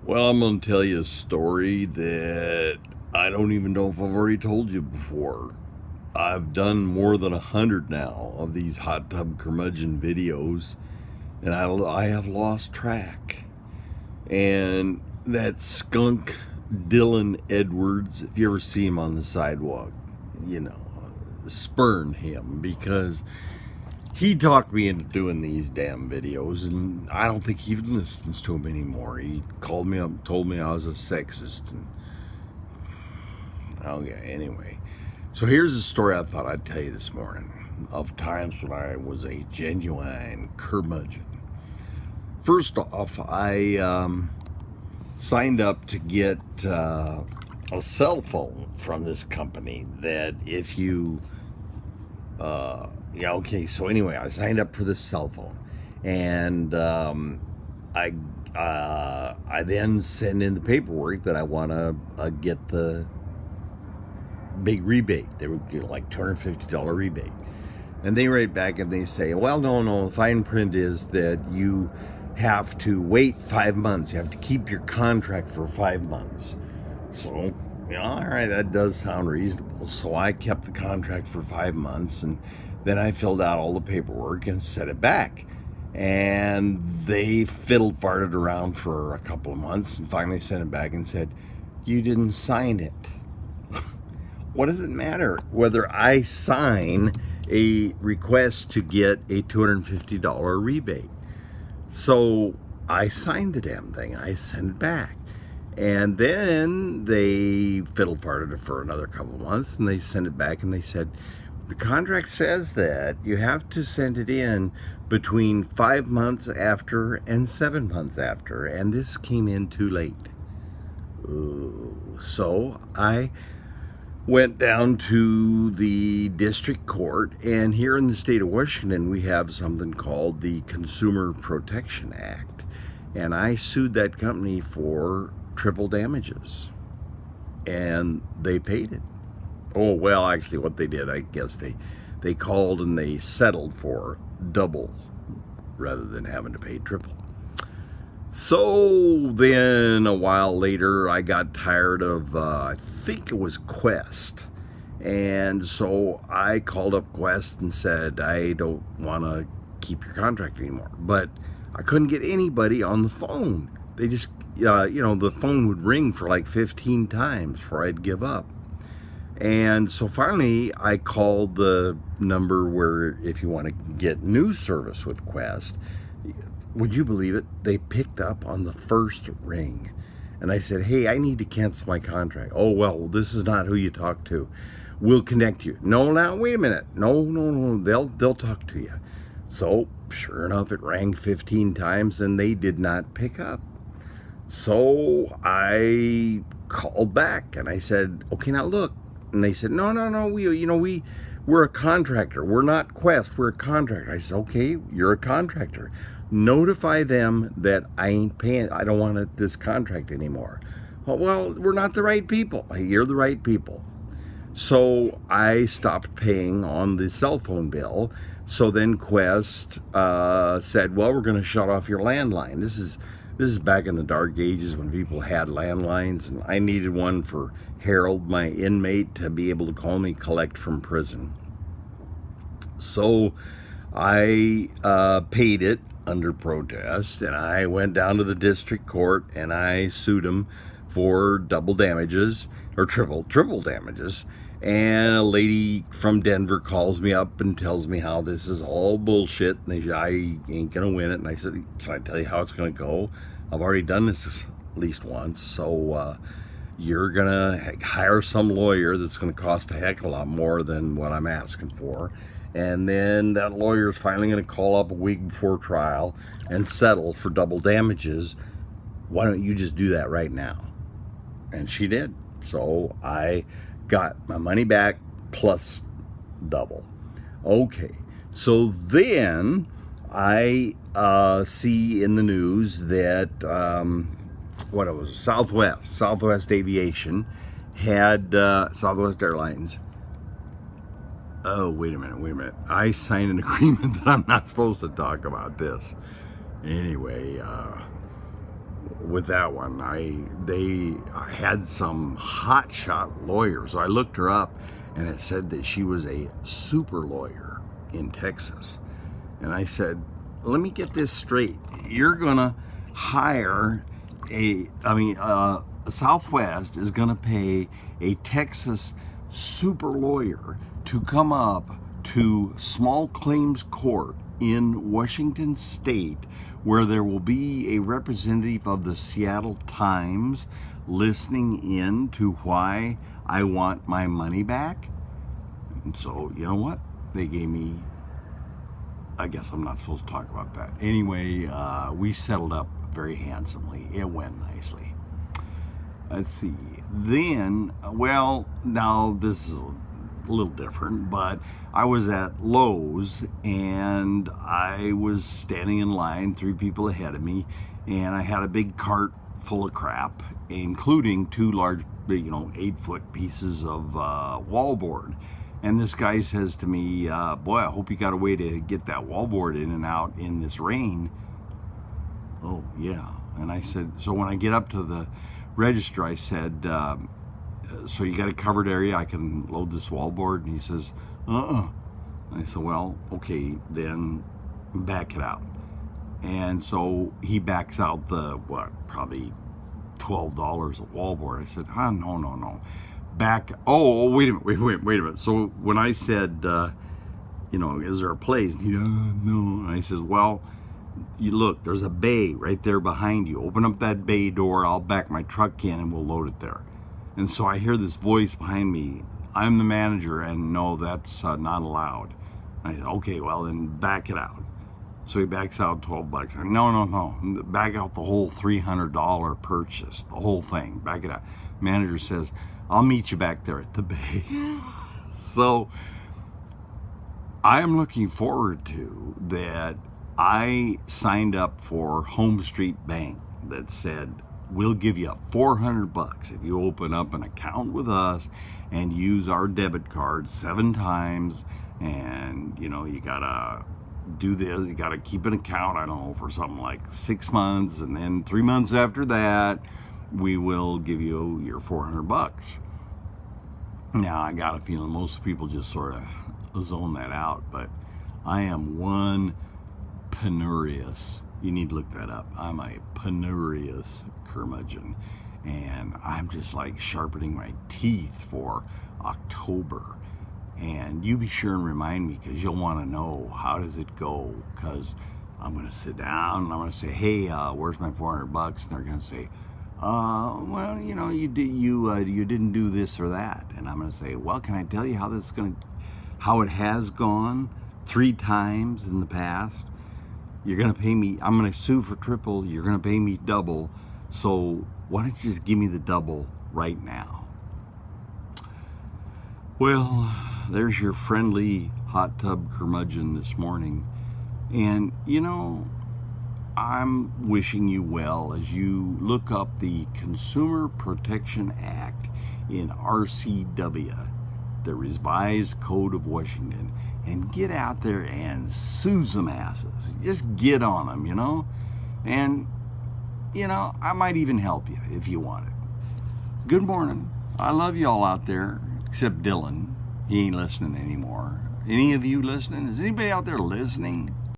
Well, I'm going to tell you a story that I don't even know if I've already told you before. I've done more than 100 now of these hot tub curmudgeon videos, and I have lost track. And that skunk Dylan Edwards, if you ever see him on the sidewalk, spurn him because he talked me into doing these damn videos, and I don't think he even listens to them anymore. He called me up and told me I was a sexist. And okay, anyway. So here's a story I thought I'd tell you this morning of times when I was a genuine curmudgeon. First off, I signed up to get a cell phone from this company that if you so anyway, I signed up for this cell phone, and I then send in the paperwork that I want to get the big rebate. They would get like $250 rebate, and they write back and they say, well, no, the fine print is that you have to wait 5 months. You have to keep your contract for 5 months. So, all right, that does sound reasonable. So I kept the contract for 5 months, and then I filled out all the paperwork and sent it back. And they farted around for a couple of months and finally sent it back and said, you didn't sign it. What does it matter whether I sign a request to get a $250 rebate? So I signed the damn thing. I sent it back. And then they farted it for another couple of months, and they sent it back and they said, the contract says that you have to send it in between 5 months after and 7 months after, and this came in too late. So I went down to the district court, and here in the state of Washington, we have something called the Consumer Protection Act, and I sued that company for triple damages, and they paid it. Oh, well, actually what they did, I guess they called and they settled for double rather than having to pay triple. So then a while later, I got tired of, I think it was Quest. And so I called up Quest and said, I don't want to keep your contract anymore. But I couldn't get anybody on the phone. They just, the phone would ring for like 15 times before I'd give up. And so finally, I called the number where if you want to get news service with Quest, would you believe it? They picked up on the first ring. And I said, hey, I need to cancel my contract. Oh, well, this is not who you talk to. We'll connect you. No, now, wait a minute. No. They'll talk to you. So sure enough, it rang 15 times and they did not pick up. So I called back and I said, okay, now look. And they said, no, we're a contractor. We're not Quest. We're a contractor. I said, okay, you're a contractor. Notify them that I ain't paying. I don't want this contract anymore. Well, we're not the right people. You're the right people. So I stopped paying on the cell phone bill. So then Quest said, well, we're going to shut off your landline. This is back in the dark ages when people had landlines, and I needed one for Harold, my inmate, to be able to call me collect from prison. So I paid it under protest, and I went down to the district court and I sued him for double damages or triple damages. And a lady from Denver calls me up and tells me how this is all bullshit, and I ain't gonna win it. And I said, can I tell you how it's gonna go? I've already done this at least once, so you're gonna hire some lawyer that's gonna cost a heck of a lot more than what I'm asking for. And then that lawyer is finally going to call up a week before trial and settle for double damages. Why don't you just do that right now? And she did. So I got my money back plus double. Okay. So then I see in the news that Southwest Aviation had Southwest Airlines. Oh, wait a minute. I signed an agreement that I'm not supposed to talk about this. Anyway, with that one. They had some hotshot lawyers. So I looked her up, and it said that she was a super lawyer in Texas. And I said, let me get this straight. You're gonna hire Southwest is gonna pay a Texas super lawyer to come up to small claims court in Washington State, where there will be a representative of the Seattle Times listening in to why I want my money back. And so, you know what? They gave me, I guess I'm not supposed to talk about that. Anyway, we settled up very handsomely. It went nicely. Let's see. Then, well, now this is a little different, but I was at Lowe's and I was standing in line, 3 people ahead of me, and I had a big cart full of crap, including 2 large, 8-foot pieces of wallboard. And this guy says to me, boy, I hope you got a way to get that wallboard in and out in this rain. Oh, yeah. And I said, so when I get up to the register, I said, so you got a covered area, I can load this wallboard? And he says, I said, well, okay, then back it out. And so he backs out the, probably $12 of wallboard. I said, no. Wait a minute. So when I said, is there a place? And he goes, no. And I says, well, you look, there's a bay right there behind you. Open up that bay door, I'll back my truck in and we'll load it there. And so I hear this voice behind me, I'm the manager, and no, that's not allowed. I said, okay, well then back it out. So he backs out $12. I said, no, back out the whole $300 purchase, the whole thing, back it out. Manager says, I'll meet you back there at the bay. So I am looking forward to that. I signed up for Home Street Bank that said, we'll give you $400 if you open up an account with us and use our debit card 7 times. And, you gotta do this, you gotta keep an account, I don't know, for something like 6 months. And then 3 months after that, we will give you your $400. Now, I got a feeling most people just sort of zone that out, but I am one penurious, you need to look that up, I'm a penurious curmudgeon, and I'm just like sharpening my teeth for October. And you be sure and remind me, because you'll want to know how does it go, because I'm going to sit down and I'm going to say, hey, where's my $400? And they're going to say, well, you didn't do this or that. And I'm going to say, well, can I tell you how it has gone 3 times in the past? You're going to pay me, I'm going to sue for triple, you're going to pay me double, so why don't you just give me the double right now? Well, there's your friendly hot tub curmudgeon this morning. And, I'm wishing you well as you look up the Consumer Protection Act in RCW, the Revised Code of Washington, and get out there and sue some asses. Just get on them, And, I might even help you if you want it. Good morning. I love you all out there, except Dylan. He ain't listening anymore. Any of you listening? Is anybody out there listening?